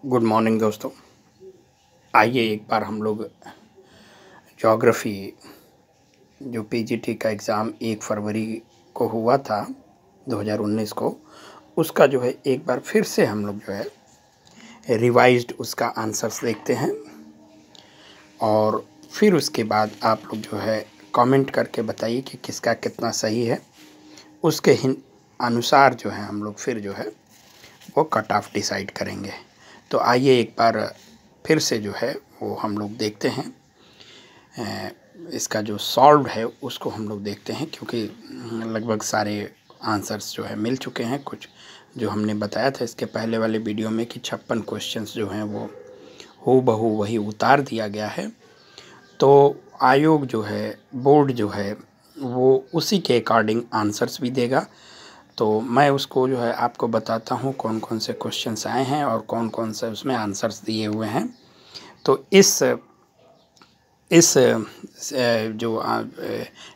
Good morning दोस्तों। आइए एक बार हम लोग ज्योग्राफी जो पीजीटी का एग्ज़ाम 1 फरवरी को हुआ था 2019 को, उसका जो है एक बार फिर से हम लोग जो है रिवाइज्ड उसका आंसर्स देखते हैं और फिर उसके बाद आप लोग जो है कमेंट करके बताइए कि किसका कितना सही है। उसके अनुसार जो है हम लोग फिर जो है वो कट ऑफ डिसाइड करेंगे। तो आइए एक बार फिर से जो है वो हम लोग देखते हैं, इसका जो सॉल्व है उसको हम लोग देखते हैं, क्योंकि लगभग सारे आंसर्स जो है मिल चुके हैं। कुछ जो हमने बताया था इसके पहले वाले वीडियो में कि 56 क्वेश्चंस जो हैं वो हूबहू वही उतार दिया गया है। तो आयोग जो है, बोर्ड जो है वो उसी के अकॉर्डिंग आंसर्स भी देगा। तो मैं उसको जो है आपको बताता हूँ कौन कौन से क्वेश्चंस आए हैं और कौन कौन से उसमें आंसर्स दिए हुए हैं। तो इस जो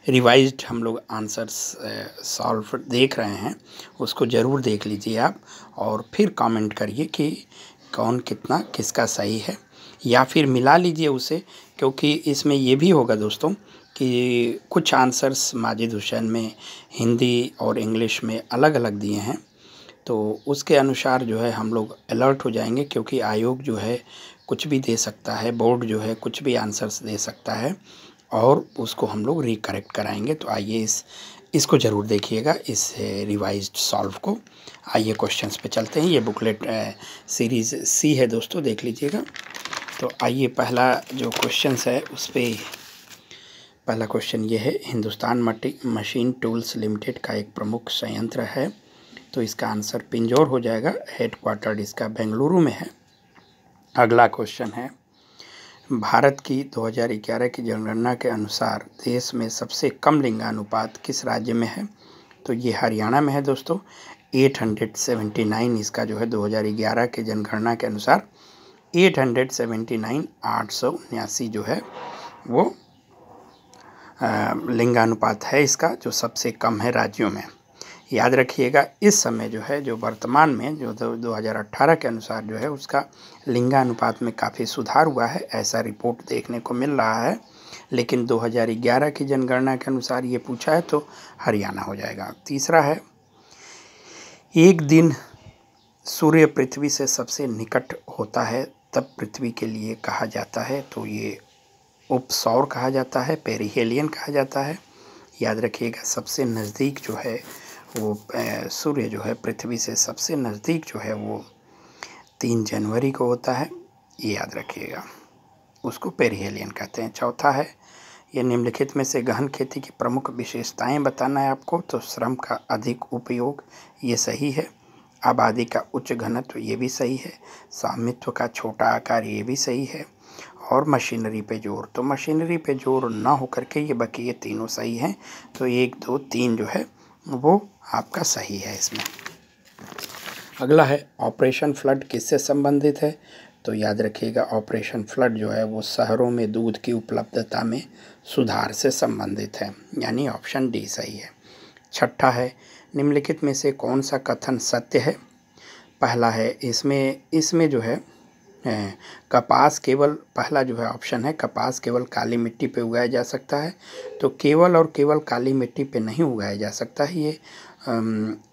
रिवाइज्ड हम लोग आंसर्स सॉल्व देख रहे हैं उसको ज़रूर देख लीजिए आप, और फिर कमेंट करिए कि कौन कितना किसका सही है, या फिर मिला लीजिए उसे, क्योंकि इसमें ये भी होगा दोस्तों कि कुछ आंसर्स माजिद हुसैन में हिंदी और इंग्लिश में अलग अलग दिए हैं। तो उसके अनुसार जो है हम लोग अलर्ट हो जाएंगे, क्योंकि आयोग जो है कुछ भी दे सकता है, बोर्ड जो है कुछ भी आंसर्स दे सकता है और उसको हम लोग रिकरेक्ट कराएंगे। तो आइए इसको ज़रूर देखिएगा, इस रिवाइज्ड सॉल्व को। आइए क्वेश्चंस पे चलते हैं। ये बुकलेट सीरीज़ सी है दोस्तों, देख लीजिएगा। तो आइए पहला जो क्वेश्चंस है उस पर पहला क्वेश्चन ये है, हिंदुस्तान मशीन टूल्स लिमिटेड का एक प्रमुख संयंत्र है। तो इसका आंसर पिंजौर हो जाएगा। हेडक्वार्टर इसका बेंगलुरु में है। अगला क्वेश्चन है, भारत की 2011 की जनगणना के अनुसार देश में सबसे कम लिंगानुपात किस राज्य में है? तो ये हरियाणा में है दोस्तों। 879 इसका जो है 2011 के जनगणना के अनुसार 879 879 जो है वो लिंगानुपात है इसका, जो सबसे कम है राज्यों में। याद रखिएगा, इस समय जो है जो वर्तमान में जो 2018 के अनुसार जो है उसका लिंगानुपात में काफ़ी सुधार हुआ है, ऐसा रिपोर्ट देखने को मिल रहा है। लेकिन 2011 की जनगणना के अनुसार ये पूछा है तो हरियाणा हो जाएगा। तीसरा है, एक दिन सूर्य पृथ्वी से सबसे निकट होता है तब पृथ्वी के लिए कहा जाता है। तो ये उपसौर कहा जाता है, पेरिहेलियन कहा जाता है। याद रखिएगा, सबसे नज़दीक जो है वो सूर्य जो है पृथ्वी से सबसे नज़दीक जो है वो 3 जनवरी को होता है, ये याद रखिएगा, उसको पेरिहेलियन कहते हैं। चौथा है, ये निम्नलिखित में से गहन खेती की प्रमुख विशेषताएं बताना है आपको। तो श्रम का अधिक उपयोग, ये सही है। आबादी का उच्च घनत्व, ये भी सही है। स्वामित्व का छोटा आकार, ये भी सही है। और मशीनरी पे जोर, तो मशीनरी पे जोर ना हो करके ये बाकी ये तीनों सही हैं। तो 1 2 3 जो है वो आपका सही है इसमें। अगला है, ऑपरेशन फ्लड किससे संबंधित है? तो याद रखिएगा, ऑपरेशन फ्लड जो है वो शहरों में दूध की उपलब्धता में सुधार से संबंधित है, यानी ऑप्शन डी सही है। छठा है, निम्नलिखित में से कौन सा कथन सत्य है? पहला है, इसमें जो है कपास केवल, पहला जो है ऑप्शन है कपास केवल काली मिट्टी पे उगाया जा सकता है। तो केवल और केवल काली मिट्टी पे नहीं उगाया जा सकता है, ये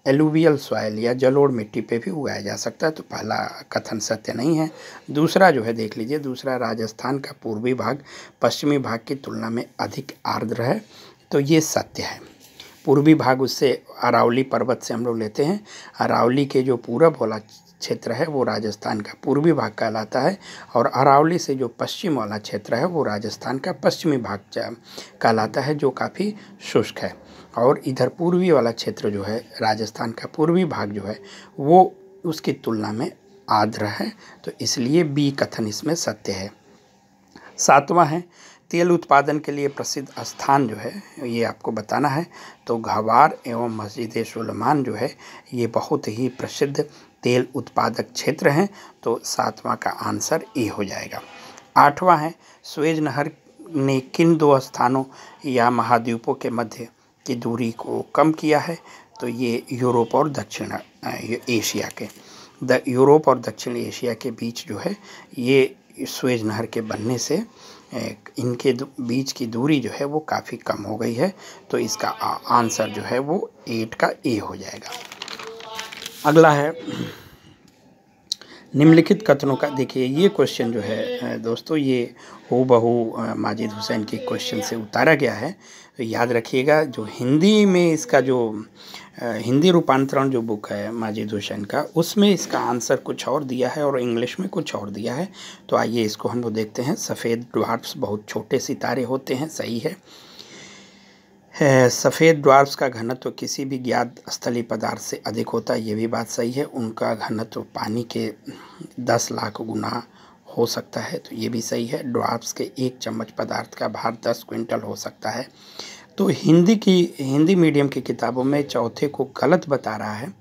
एलुवियल सॉइल या जलोढ़ मिट्टी पे भी उगाया जा सकता है। तो पहला कथन सत्य नहीं है। दूसरा जो है देख लीजिए, दूसरा, राजस्थान का पूर्वी भाग पश्चिमी भाग की तुलना में अधिक आर्द्र है। तो ये सत्य है। पूर्वी भाग उससे अरावली पर्वत से हम लोग लेते हैं। अरावली के जो पूरब वाला क्षेत्र है वो राजस्थान का पूर्वी भाग कहलाता है, और अरावली से जो पश्चिम वाला क्षेत्र है वो राजस्थान का पश्चिमी भाग कहलाता है, जो काफ़ी शुष्क है। और इधर पूर्वी वाला क्षेत्र जो है राजस्थान का पूर्वी भाग जो है वो उसकी तुलना में आर्द्र है। तो इसलिए बी कथन इसमें सत्य है। सातवां है, तेल उत्पादन के लिए प्रसिद्ध स्थान जो है ये आपको बताना है। तो घवार एवं मस्जिद सुलेमान जो है ये बहुत ही प्रसिद्ध तेल उत्पादक क्षेत्र हैं। तो सातवां का आंसर ए हो जाएगा। आठवां है, स्वेज नहर ने किन 2 स्थानों या महाद्वीपों के मध्य की दूरी को कम किया है? तो ये यूरोप और दक्षिण एशिया के। यूरोप और दक्षिण एशिया के बीच जो है ये सुएज नहर के बनने से इनके बीच की दूरी जो है वो काफ़ी कम हो गई है। तो इसका आंसर जो है वो 8 का ए हो जाएगा। अगला है निम्नलिखित कथनों का। देखिए ये क्वेश्चन जो है दोस्तों ये हूबहू माजिद हुसैन के क्वेश्चन से उतारा गया है। तो याद रखिएगा जो हिंदी में इसका जो हिंदी रूपांतरण जो बुक है माजिद हुसैन का, उसमें इसका आंसर कुछ और दिया है और इंग्लिश में कुछ और दिया है। तो आइए इसको हम लोग देखते हैं। सफ़ेद ड्वार्फ्स बहुत छोटे सितारे होते हैं, सही है। सफ़ेद ड्वार्फ्स का घनत्व किसी भी ज्ञात स्थलीय पदार्थ से अधिक होता है, ये भी बात सही है। उनका घनत्व पानी के 10 लाख गुना हो सकता है, तो ये भी सही है। ड्वार्फ्स के 1 चम्मच पदार्थ का भार 10 क्विंटल हो सकता है। तो हिंदी मीडियम की किताबों में चौथे को गलत बता रहा है।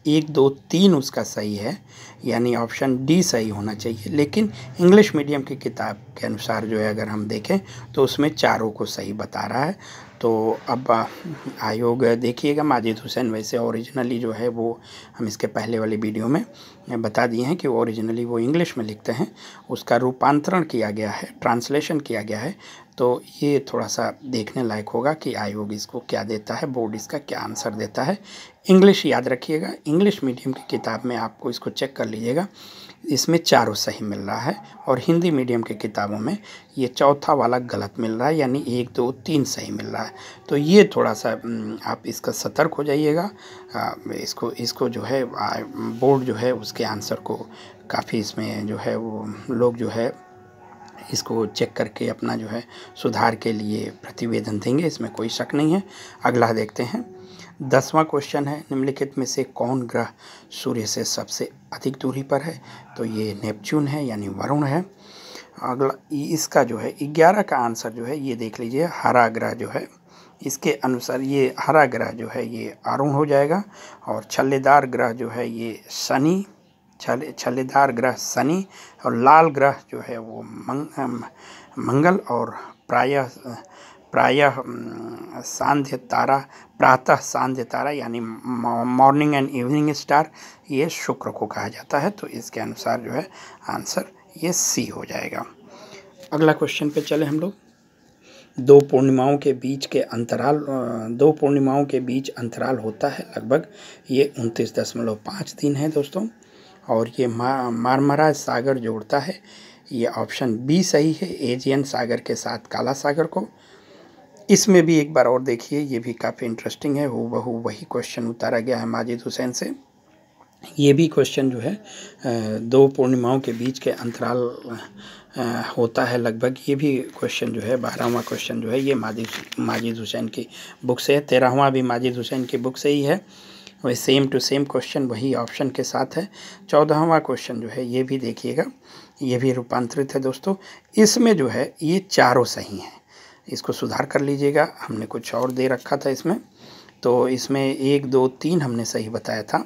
1, 2, 3 उसका सही है, यानी ऑप्शन डी सही होना चाहिए। लेकिन इंग्लिश मीडियम की किताब के अनुसार जो है अगर हम देखें तो उसमें चारों को सही बता रहा है। तो अब आयोग देखिएगा माजिद हुसैन वैसे ओरिजिनली जो है वो हम इसके पहले वाली वीडियो में बता दिए हैं कि ओरिजिनली वो इंग्लिश में लिखते हैं, उसका रूपांतरण किया गया है, ट्रांसलेशन किया गया है। तो ये थोड़ा सा देखने लायक होगा कि आयोग इसको क्या देता है, बोर्ड इसका क्या आंसर देता है। इंग्लिश याद रखिएगा, इंग्लिश मीडियम की किताब में आपको इसको चेक कर लीजिएगा, इसमें चारों सही मिल रहा है। और हिंदी मीडियम की किताबों में ये चौथा वाला गलत मिल रहा है, यानी 1, 2, 3 सही मिल रहा है। तो ये थोड़ा सा आप इसका सतर्क हो जाइएगा। इसको जो है बोर्ड जो है उसके आंसर को काफ़ी इसमें जो है वो लोग जो है इसको चेक करके अपना जो है सुधार के लिए प्रतिवेदन देंगे, इसमें कोई शक नहीं है। अगला देखते हैं। 10वां क्वेश्चन है, निम्नलिखित में से कौन ग्रह सूर्य से सबसे अधिक दूरी पर है? तो ये नेपच्यून है, यानी वरुण है। अगला इसका जो है 11 का आंसर जो है ये देख लीजिए, हरा ग्रह जो है इसके अनुसार ये हरा ग्रह जो है ये अरुण हो जाएगा। और छल्लेदार ग्रह जो है ये शनि, छल्लेदार ग्रह शनि। और लाल ग्रह जो है वो मंगल। और प्रायः सांध्य तारा, प्रातः सांध्य तारा यानी मॉर्निंग एंड इवनिंग स्टार, ये शुक्र को कहा जाता है। तो इसके अनुसार जो है आंसर ये सी हो जाएगा। अगला क्वेश्चन पे चले हम लोग। 2 पूर्णिमाओं के बीच अंतराल होता है लगभग, ये 29.5 दिन है दोस्तों। और ये मारमरा सागर जोड़ता है, ये ऑप्शन बी सही है, एजियन सागर के साथ काला सागर को। इसमें भी एक बार और देखिए, ये भी काफ़ी इंटरेस्टिंग है, हूबहू वही क्वेश्चन उतारा गया है माजिद हुसैन से। ये भी क्वेश्चन जो है 2 पूर्णिमाओं के बीच के अंतराल होता है लगभग, ये भी क्वेश्चन जो है 12वां क्वेश्चन जो है ये माजिद हुसैन की बुक से है। 13वां भी माजिद हुसैन की बुक से ही है, वही सेम टू सेम क्वेश्चन वही ऑप्शन के साथ है। 14वां क्वेश्चन जो है ये भी देखिएगा, ये भी रूपांतरित है दोस्तों। इसमें जो है ये चारों सही हैं, इसको सुधार कर लीजिएगा, हमने कुछ और दे रखा था इसमें। तो इसमें 1, 2, 3 हमने सही बताया था,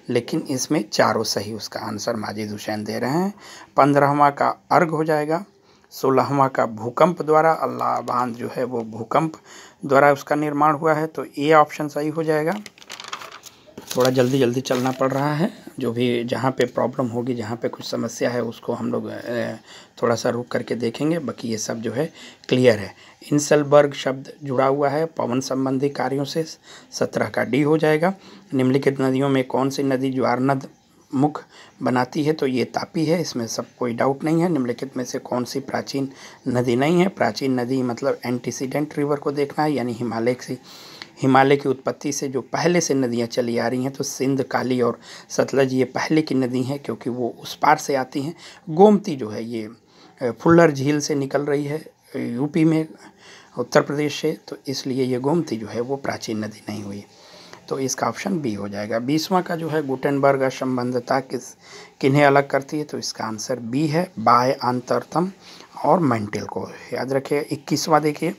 लेकिन इसमें चारों सही उसका आंसर माजिद हुसैन दे रहे हैं। 15वां का अर्घ हो जाएगा। 16वां का भूकंप द्वारा, अल्लाह बांध जो है वो भूकंप द्वारा उसका निर्माण हुआ है, तो ये ऑप्शन सही हो जाएगा। थोड़ा जल्दी चलना पड़ रहा है, जो भी जहाँ पे प्रॉब्लम होगी, जहाँ पे कुछ समस्या है उसको हम लोग थोड़ा सा रुक करके देखेंगे। बाकी ये सब जो है क्लियर है। इंसलबर्ग शब्द जुड़ा हुआ है पवन संबंधी कार्यों से, 17 का डी हो जाएगा। निम्नलिखित नदियों में कौन सी नदी ज्वारनद मुख बनाती है? तो ये तापी है, इसमें सब कोई डाउट नहीं है। निम्नलिखित में से कौन सी प्राचीन नदी नहीं है? प्राचीन नदी मतलब एंटीसीडेंट रिवर को देखना है, यानी हिमालय की उत्पत्ति से जो पहले से नदियाँ चली आ रही हैं, तो सिंध, काली और सतलज ये पहले की नदी हैं, क्योंकि वो उस पार से आती हैं। गोमती जो है ये फुल्लर झील से निकल रही है यूपी में, उत्तर प्रदेश से, तो इसलिए ये गोमती जो है वो प्राचीन नदी नहीं हुई। तो इसका ऑप्शन बी हो जाएगा। 20वां का जो है गुटेनबर्ग असंबद्धता किन्हें अलग करती है? तो इसका आंसर बी है, बाह्य अंतरतम और मेंटल को। याद रखिए। 21वां देखिए,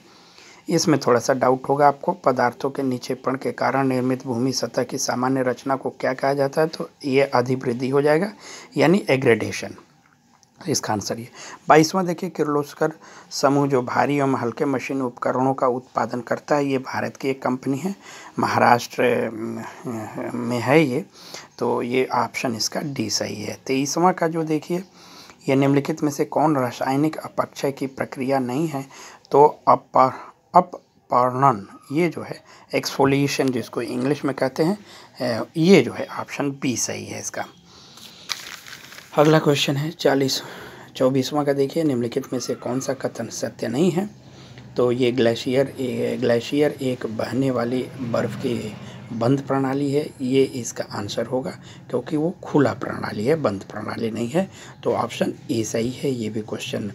इसमें थोड़ा सा डाउट होगा आपको। पदार्थों के नीचेपन के कारण निर्मित भूमि सतह की सामान्य रचना को क्या कहा जाता है? तो ये अधिवृद्धि हो जाएगा, यानी एग्रेडेशन। इसका आंसर ये 22वां देखिए, किर्लोस्कर समूह जो भारी एवं हल्के मशीन उपकरणों का उत्पादन करता है, ये भारत की एक कंपनी है, महाराष्ट्र में है ये, तो ये ऑप्शन इसका डी सही है। 23वां का जो देखिए, ये निम्नलिखित में से कौन रासायनिक अपक्षय की प्रक्रिया नहीं है, तो अपवर्णन, ये जो है एक्सफोलिएशन जिसको इंग्लिश में कहते हैं, ये जो है ऑप्शन बी सही है इसका। अगला क्वेश्चन है 24वां का देखिए, निम्नलिखित में से कौन सा कथन सत्य नहीं है, तो ये ग्लेशियर एक बहने वाली बर्फ़ की बंद प्रणाली है, ये इसका आंसर होगा, क्योंकि वो खुला प्रणाली है, बंद प्रणाली नहीं है, तो ऑप्शन ए सही है। ये भी क्वेश्चन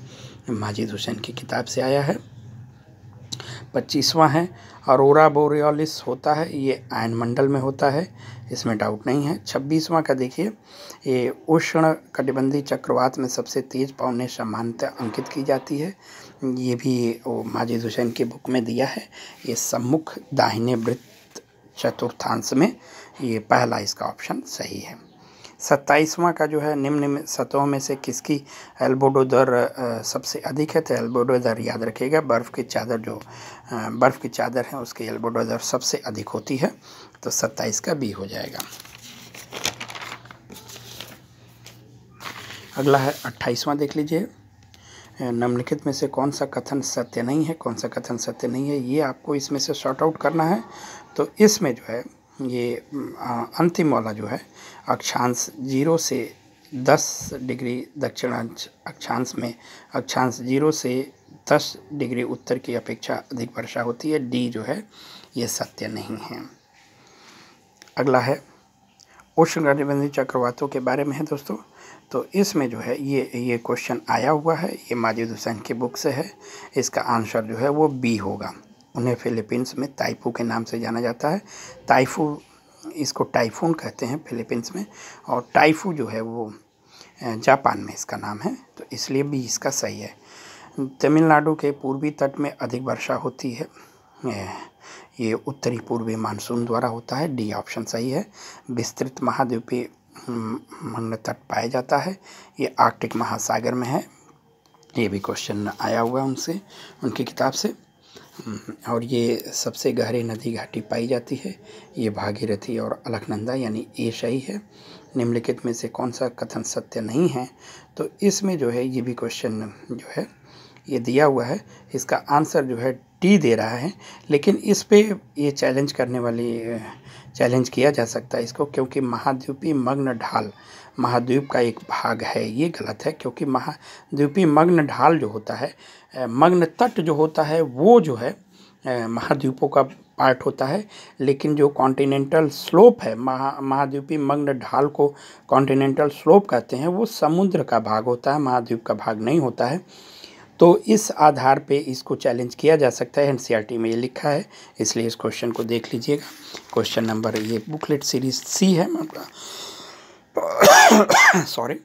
माजिद हुसैन की किताब से आया है। 25वां है, अरोरा बोरियोलिस होता है, ये आयनमंडल में होता है, इसमें डाउट नहीं है। 26वां का देखिए, ये उष्ण कटिबंधीय चक्रवात में सबसे तेज पवनें सामान्यतः अंकित की जाती है, ये भी वो माजिद हुसैन की बुक में दिया है, ये सम्मुख दाहिने वृत्त चतुर्थांश में, ये पहला इसका ऑप्शन सही है। 27वां का जो है, निम्न सतहों में से किसकी एल्बेडो दर सबसे अधिक है, तो एल्बेडो दर याद रखिएगा, बर्फ़ की चादर है उसकी एल्बेडो दर सबसे अधिक होती है, तो 27 का बी हो जाएगा। अगला है 28वां, देख लीजिए, निम्नलिखित में से कौन सा कथन सत्य नहीं है, कौन सा कथन सत्य नहीं है, ये आपको इसमें से सॉर्ट आउट करना है। तो इसमें जो है ये अंतिम वाला जो है, अक्षांश 0 से 10 डिग्री दक्षिणांश अक्षांश में अक्षांश 0 से 10 डिग्री उत्तर की अपेक्षा अधिक वर्षा होती है, डी जो है ये सत्य नहीं है। अगला है उष्णकटिबंधीय चक्रवातों के बारे में है दोस्तों, तो इसमें जो है ये क्वेश्चन आया हुआ है, ये माजिद हुसैन की बुक से है, इसका आंसर जो है वो बी होगा। उन्हें फिलीपींस में ताइफू के नाम से जाना जाता है, ताइफू, इसको टाइफून कहते हैं फिलीपींस में, और टाइफू जो है वो जापान में इसका नाम है, तो इसलिए भी इसका सही है। तमिलनाडु के पूर्वी तट में अधिक वर्षा होती है, ये उत्तरी पूर्वी मानसून द्वारा होता है, डी ऑप्शन सही है। विस्तृत महाद्वीपीय मग्न तट पाया जाता है, ये आर्कटिक महासागर में है, ये भी क्वेश्चन आया हुआ है उनकी किताब से। और ये सबसे गहरी नदी घाटी पाई जाती है, ये भागीरथी और अलकनंदा, यानी ए सही है। निम्नलिखित में से कौन सा कथन सत्य नहीं है, तो इसमें जो है ये भी क्वेश्चन जो है ये दिया हुआ है, इसका आंसर जो है डी दे रहा है, लेकिन इस पे ये चैलेंज किया जा सकता है इसको, क्योंकि महाद्वीपीय मग्न ढाल महाद्वीप का एक भाग है, ये गलत है, क्योंकि महाद्वीपीय मग्न ढाल जो होता है, मग्न तट जो होता है, वो जो है महाद्वीपों का पार्ट होता है, लेकिन जो कॉन्टिनेंटल स्लोप है, महाद्वीपीय मग्न ढाल को कॉन्टिनेंटल स्लोप कहते हैं, वो समुद्र का भाग होता है, महाद्वीप का भाग नहीं होता है। तो इस आधार पे इसको चैलेंज किया जा सकता है, एनसीईआरटी में ये लिखा है, इसलिए इस क्वेश्चन को देख लीजिएगा। क्वेश्चन नंबर, ये बुकलेट सीरीज सी है, सॉरी,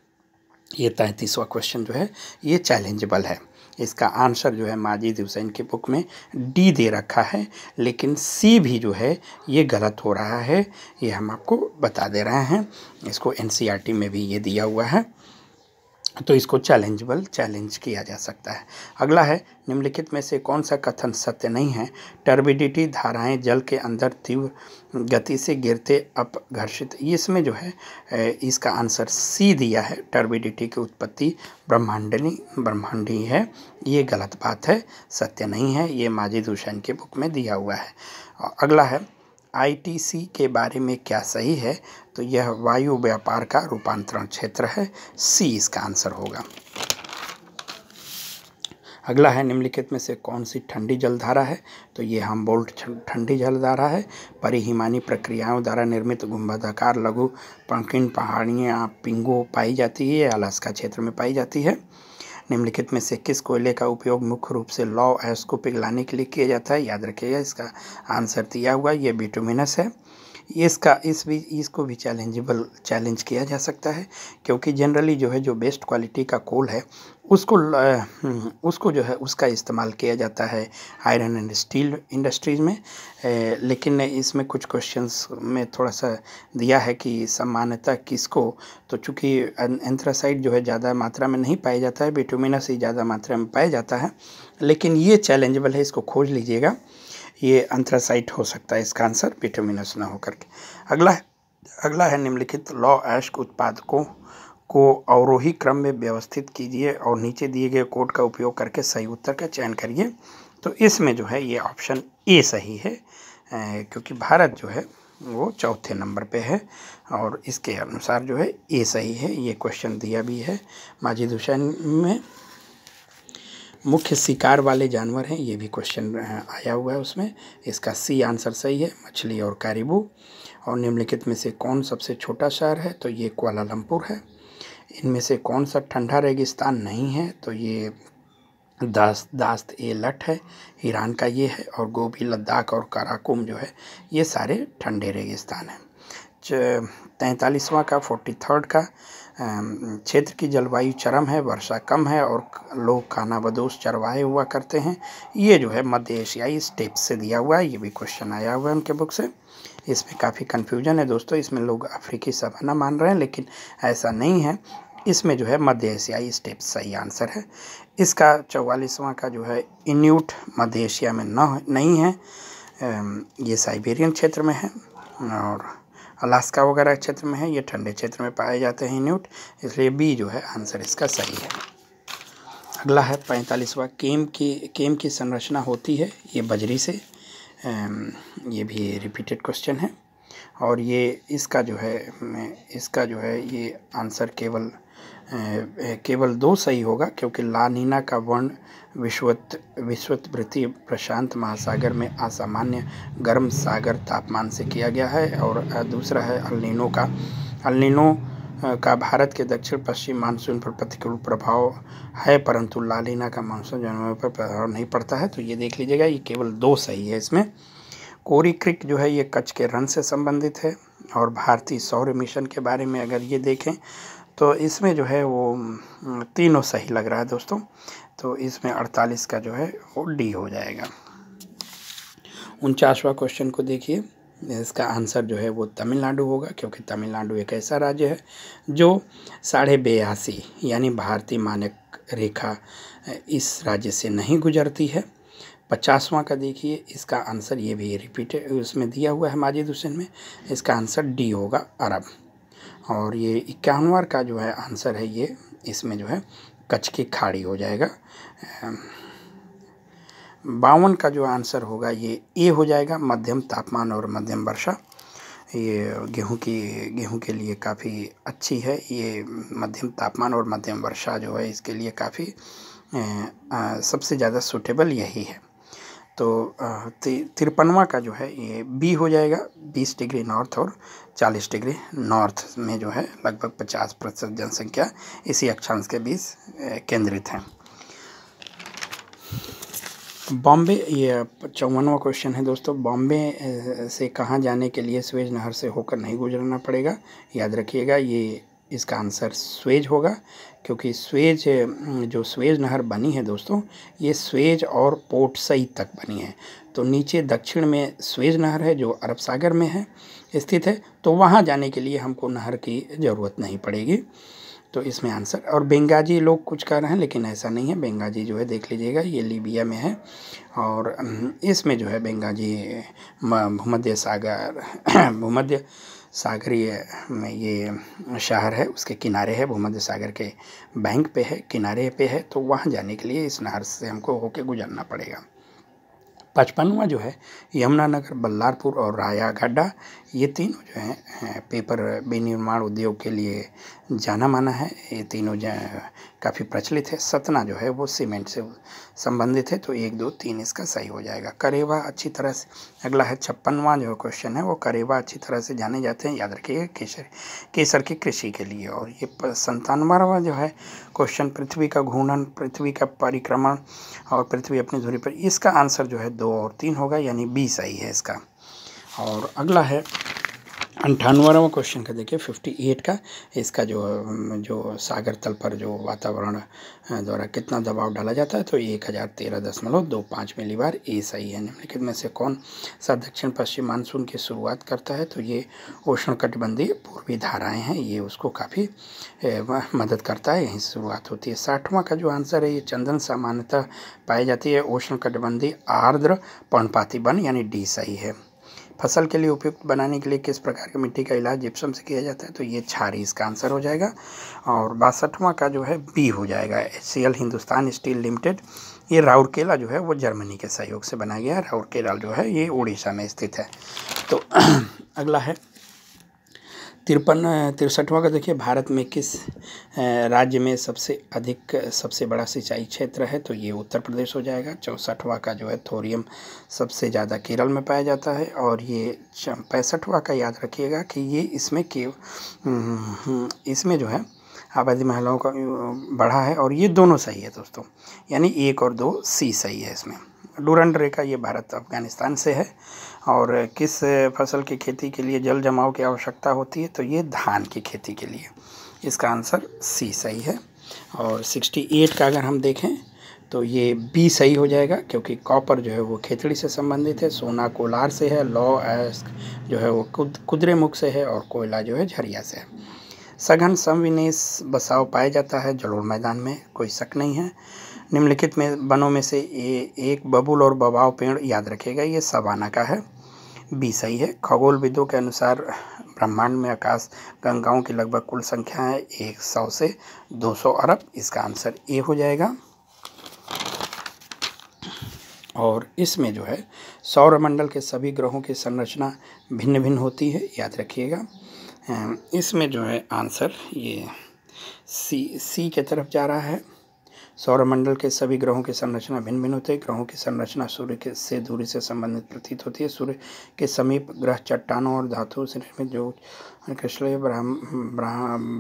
ये 33वां क्वेश्चन जो है ये चैलेंजेबल है, इसका आंसर जो है माजिद हुसैन की बुक में डी दे रखा है, लेकिन सी भी जो है ये गलत हो रहा है, ये हम आपको बता दे रहे हैं, इसको एनसीईआरटी में भी ये दिया हुआ है, तो इसको चैलेंज किया जा सकता है। अगला है, निम्नलिखित में से कौन सा कथन सत्य नहीं है, टर्बिडिटी धाराएं जल के अंदर तीव्र गति से गिरते अपघर्षित, इसमें जो है इसका आंसर सी दिया है, टर्बिडिटी की उत्पत्ति ब्रह्मांडी है, ये गलत बात है, सत्य नहीं है, ये माजिद हुसैन की बुक में दिया हुआ है। अगला है, आईटीसी के बारे में क्या सही है, तो यह वायु व्यापार का रूपांतरण क्षेत्र है, सी इसका आंसर होगा। अगला है, निम्नलिखित में से कौन सी ठंडी जलधारा है, तो ये हमबोल्ट ठंडी जलधारा है, परिहिमानी प्रक्रियाओं द्वारा निर्मित गुंबदाकार लघु पंकीर्ण पहाड़ियाँ पिंगो पाई जाती है, अलास्का क्षेत्र में पाई जाती है। निम्नलिखित में से किस कोयले का उपयोग मुख्य रूप से लौ ऐश को पिघलाने के लिए किया जाता है, याद रखिएगा, इसका आंसर दिया हुआ ये बिटुमिनस है, इसको भी चैलेंज किया जा सकता है, क्योंकि जनरली जो है जो बेस्ट क्वालिटी का कोल है उसको जो है उसका इस्तेमाल किया जाता है आयरन एंड स्टील इंडस्ट्रीज़ में। लेकिन इसमें कुछ क्वेश्चंस में थोड़ा सा दिया है कि सामान्यतः किसको, तो चूँकि एंथ्रासाइट जो है ज़्यादा मात्रा में नहीं पाया जाता है, बिटुमिनस ही ज़्यादा मात्रा में पाया जाता है, लेकिन ये चैलेंजेबल है, इसको खोज लीजिएगा। ये एंथ्रासाइट हो सकता है इसका आंसर, बिटुमिनस ना होकर के। अगला है निम्नलिखित लौ ऐश उत्पादकों को अवरोही क्रम में व्यवस्थित कीजिए और नीचे दिए गए कोड का उपयोग करके सही उत्तर का चयन करिए। तो इसमें जो है ये ऑप्शन ए सही है, क्योंकि भारत जो है वो चौथे नंबर पे है और इसके अनुसार जो है ए सही है। ये क्वेश्चन दिया भी है माजिद हुसैन में। मुख्य शिकार वाले जानवर हैं, ये भी क्वेश्चन आया हुआ है उसमें। इसका सी आंसर सही है, मछली और कैरिबू। और निम्नलिखित में से कौन सबसे छोटा शहर है, तो ये कुआलालंपुर है। इनमें से कौन सा ठंडा रेगिस्तान नहीं है, तो ये दास्त ए लट है, ईरान का ये है। और गोबी, लद्दाख और काराकुम जो है ये सारे ठंडे रेगिस्तान हैं। 43वां का 43rd का क्षेत्र की जलवायु चरम है, वर्षा कम है और लोग खानाबदोश चरवाहे हुआ करते हैं। ये जो है मध्य एशियाई स्टेप्स से दिया हुआ है, ये भी क्वेश्चन आया हुआ है उनके बुक से। इसमें काफ़ी कन्फ्यूजन है दोस्तों, इसमें लोग अफ्रीकी सवाना मान रहे हैं, लेकिन ऐसा नहीं है। इसमें जो है मध्य एशियाई स्टेप्स सही आंसर है। इसका 44वां का जो है इन्यूट मध्य एशिया में नहीं है, ये साइबेरियन क्षेत्र में है और अलास्का वगैरह क्षेत्र में है, ये ठंडे क्षेत्र में पाए जाते हैं इन्यूट, इसलिए बी जो है आंसर इसका सही है। अगला है 45वां, केम की संरचना होती है, ये बजरी से। ये भी रिपीटेड क्वेश्चन है और ये इसका जो है ये आंसर केवल 2 सही होगा, क्योंकि ला नीना का वर्ण विषुववृत्तीय प्रशांत महासागर में असामान्य गर्म सागर तापमान से किया गया है। और दूसरा है अल नीनो का भारत के दक्षिण पश्चिम मानसून पर प्रतिकूल प्रभाव है, परंतु ला नीना का मानसून जनवरी पर प्रभाव नहीं पड़ता है, तो ये देख लीजिएगा, ये केवल 2 सही है इसमें। कोरी क्रीक जो है ये कच्छ के रण से संबंधित है। और भारतीय सौर मिशन के बारे में अगर ये देखें तो इसमें जो है वो तीनों सही लग रहा है दोस्तों, तो इसमें 48 का जो है वो डी हो जाएगा। 49वां क्वेश्चन को देखिए, इसका आंसर जो है वो तमिलनाडु होगा, क्योंकि तमिलनाडु एक ऐसा राज्य है जो 82.5 यानी भारतीय मानक रेखा इस राज्य से नहीं गुजरती है। 50वां का देखिए, इसका आंसर ये भी रिपीटेड उसमें दिया हुआ है माजिद हुसैन में, इसका आंसर डी होगा, अरब। और ये 51वां का जो है आंसर है ये, इसमें जो है कच्छ की खाड़ी हो जाएगा। 52 का जो आंसर होगा ये ए हो जाएगा, मध्यम तापमान और मध्यम वर्षा। ये गेहूं के लिए काफ़ी अच्छी है, ये मध्यम तापमान और मध्यम वर्षा जो है इसके लिए काफ़ी सबसे ज़्यादा सूटेबल यही है। तो 53वां का जो है ये बी हो जाएगा, 20 डिग्री नॉर्थ और 40 डिग्री नॉर्थ में जो है लगभग 50% जनसंख्या इसी अक्षांश के बीच केंद्रित है। बॉम्बे, ये 54वां क्वेश्चन है दोस्तों, बॉम्बे से कहाँ जाने के लिए स्वेज नहर से होकर नहीं गुजरना पड़ेगा, याद रखिएगा, ये इसका आंसर स्वेज होगा, क्योंकि जो स्वेज नहर बनी है दोस्तों, ये स्वेज और पोर्ट सईद तक बनी है। तो नीचे दक्षिण में स्वेज नहर है जो अरब सागर में है स्थित है, तो वहाँ जाने के लिए हमको नहर की ज़रूरत नहीं पड़ेगी, तो इसमें आंसर। और बेंगाजी लोग कुछ कह रहे हैं, लेकिन ऐसा नहीं है, बेंगाजी जो है देख लीजिएगा ये लीबिया में है और इसमें जो है बेंगाजी भूमध्य सागरीय में ये शहर है, उसके किनारे है, भूमध्य सागर के बैंक पे है, किनारे पे है, तो वहाँ जाने के लिए इस नहर से हमको होके गुजरना पड़ेगा। 55वां जो है यमुनानगर, बल्लारपुर और रायागढ़, ये तीनों जो हैं पेपर विनिर्माण उद्योग के लिए जाना माना है, ये तीनों काफ़ी प्रचलित है। सतना जो है वो सीमेंट से संबंधित है, तो 1, 2, 3 इसका सही हो जाएगा। करेवा अच्छी तरह से, अगला है 56वां जो क्वेश्चन है वो करेवा अच्छी तरह से जाने जाते हैं, याद रखिएगा, केसर की कृषि के लिए। और ये 57वां जो है क्वेश्चन पृथ्वी का घूर्णन, पृथ्वी का परिक्रमण और पृथ्वी अपनी धुरी पर, इसका आंसर जो है 2 और 3 होगा, यानी बी सही है इसका। और अगला है 98वां क्वेश्चन का देखिए 58 का, इसका जो सागर तल पर जो वातावरण द्वारा कितना दबाव डाला जाता है, तो 1013.25 मिलीबार, ये सही है। निम्नलिखित में से कौन सा दक्षिण पश्चिम मानसून की शुरुआत करता है, तो ये उष्णकटिबंधीय पूर्वी धाराएं हैं, ये उसको काफ़ी मदद करता है, यहीं से शुरुआत होती है। 60वां का जो आंसर है, ये चंदन सामान्यतः पाई जाती है उष्णकटिबंधीय आर्द्र पर्णपाती वन, यानी डी सही है। फसल के लिए उपयुक्त बनाने के लिए किस प्रकार की मिट्टी का इलाज जिप्सम से किया जाता है, तो ये क्षारी इसका आंसर हो जाएगा। और 62वां का जो है बी हो जाएगा, HCL हिंदुस्तान स्टील लिमिटेड, ये राउरकेला जो है वो जर्मनी के सहयोग से बनाया गया है। राउरकेला जो है ये उड़ीसा में स्थित है। तो अगला है 63वां का देखिए, भारत में किस राज्य में सबसे बड़ा सिंचाई क्षेत्र है, तो ये उत्तर प्रदेश हो जाएगा। 64वां का जो है थोरियम सबसे ज़्यादा केरल में पाया जाता है। और ये 65वां का याद रखिएगा कि ये इसमें जो है आबादी महिलाओं का बढ़ा है, और ये दोनों सही है दोस्तों, यानी 1 और 2 सी सही है इसमें। डूरंड रेखा ये भारत अफगानिस्तान से है। और किस फसल की खेती के लिए जल जमाव की आवश्यकता होती है, तो ये धान की खेती के लिए, इसका आंसर सी सही है। और 68 का अगर हम देखें तो ये बी सही हो जाएगा, क्योंकि कॉपर जो है वो खेतड़ी से संबंधित है, सोना कोलार से है, लौ जो है वो कुद्रेमुख से है, और कोयला जो है झरिया से है। सघन समविन्यास बसाव पाया जाता है जलोढ़ मैदान में, कोई शक नहीं है। निम्नलिखित में वनों में से एक बबूल और बबाव पेड़ याद रखेगा, ये सवाना का है, बी सही है। खगोलविदों के अनुसार ब्रह्मांड में आकाश गंगाओं की लगभग कुल संख्या है 100 से 200 अरब, इसका आंसर ए हो जाएगा। और इसमें जो है सौरमंडल के सभी ग्रहों की संरचना भिन्न भिन्न होती है, याद रखिएगा। इसमें जो है आंसर ये सी के तरफ जा रहा है। सौरमंडल के सभी ग्रहों की संरचना भिन्न भिन्न होती है। ग्रहों की संरचना सूर्य से दूरी से संबंधित प्रतीत होती है। सूर्य के समीप ग्रह चट्टानों और धातुओं से निर्मित जो कृष्णीय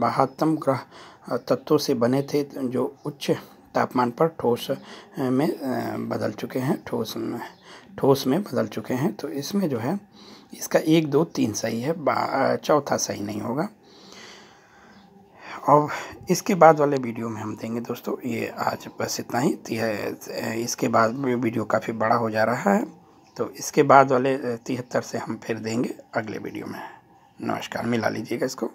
बाह्यतम ग्रह तत्वों से बने थे, जो उच्च तापमान पर ठोस में बदल चुके हैं। तो इसमें जो है इसका 1, 2, 3 सही है, चौथा सही नहीं होगा। और इसके बाद वाले वीडियो में हम देंगे दोस्तों, ये आज बस इतना ही है। इसके बाद वीडियो काफ़ी बड़ा हो जा रहा है, तो इसके बाद वाले 73 से हम फिर देंगे अगले वीडियो में। नमस्कार, मिला लीजिएगा इसको।